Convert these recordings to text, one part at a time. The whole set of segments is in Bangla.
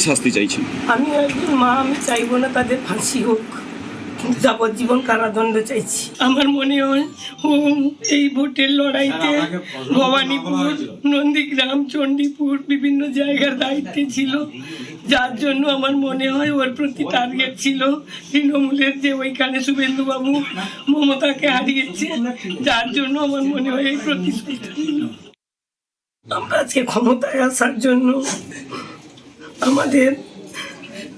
শাস্তি চাইছেন? আমি একজন মা, আমি চাইবো না তাদের ফাঁসি হোক, যাবজ্জীবন কারাদণ্ড চাইছি। আমার মনে হয় ও এই ভোটের লড়াইতে ভবানীপুর, নন্দীগ্রাম, চণ্ডীপুর বিভিন্ন জায়গার দায়িত্বে ছিল, যার জন্য আমার মনে হয় ওর প্রতি টার্গেট ছিল তৃণমূলের, যে ওইখানে শুভেন্দুবাবু মমতাকে হারিয়েছে, যার জন্য আমার মনে হয় এই প্রতিশ্রুতি ছিল। আমরা আজকে ক্ষমতায় আসার জন্য আমাদের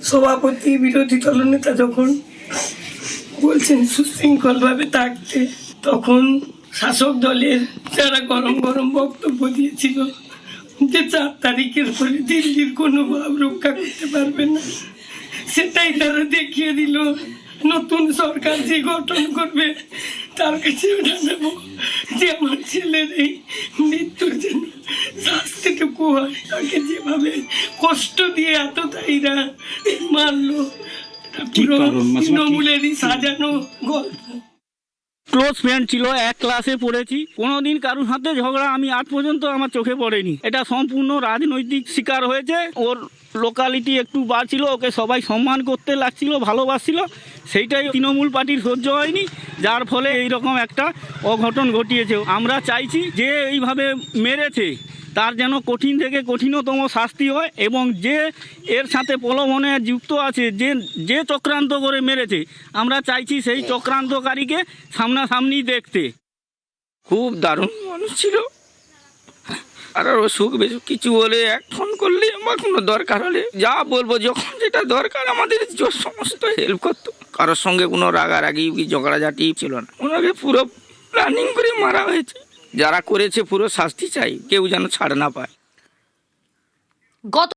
সভাপতি, বিরোধী দলনেতা যখন বলছেন সুশৃঙ্খলভাবে থাকতে, তখন শাসক দলের যারা গরম গরম বক্তব্য দিয়েছিল যে 4 তারিখের পরে দিল্লির কোনো ভাব রক্ষা করতে পারবে না, সেটাই তারা দেখিয়ে দিল। নতুন সরকার যে গঠন করবে তার কাছে ওটা নেব যে আমার ছেলের এই মৃত্যুর জন্য শাস্তিটুকু হয়। তাকে যেভাবে কষ্ট দিয়ে এতটাইরা মারলো, পুরো তৃণমূলেরই সাজানো গল্প। ক্লোজ ফ্রেন্ড ছিল, এক ক্লাসে পড়েছি, কোনোদিন কারোর সাথে ঝগড়া আমি আজ পর্যন্ত আমার চোখে পড়েনি। এটা সম্পূর্ণ রাজনৈতিক শিকার হয়েছে। ওর লোকালিটি একটু বাড়ছিল, ওকে সবাই সম্মান করতে লাগছিল, ভালোবাসছিল, সেইটাই তৃণমূল পার্টির সহ্য হয়নি, যার ফলে এইরকম একটা অঘটন ঘটিয়েছে। আমরা চাইছি যে এইভাবে মেরেছে তার যেন কঠিন থেকে কঠিনতম শাস্তি হয়, এবং যে এর সাথে প্রলোভনে যুক্ত আছে, যে চক্রান্ত করে মেরেছে, আমরা চাইছি সেই চক্রান্তকারীকে সামনাসামনি দেখতে। খুব দারুণ মানুষ ছিল, আর অসুখ বেসুখ কিছু হলে এক ফোন করলে আমার কোনো দরকার হলে যা বলবো, যখন যেটা দরকার আমাদের সমস্ত হেল্প করতো। কারোর সঙ্গে কোনো রাগারাগি ঝগড়াঝাটি ছিল না। ওনাকে পুরো প্ল্যানিং করে মারা হয়েছে। যারা করেছে পুরো শাস্তি চাই, কেউ যেন ছাড় না পায়। গত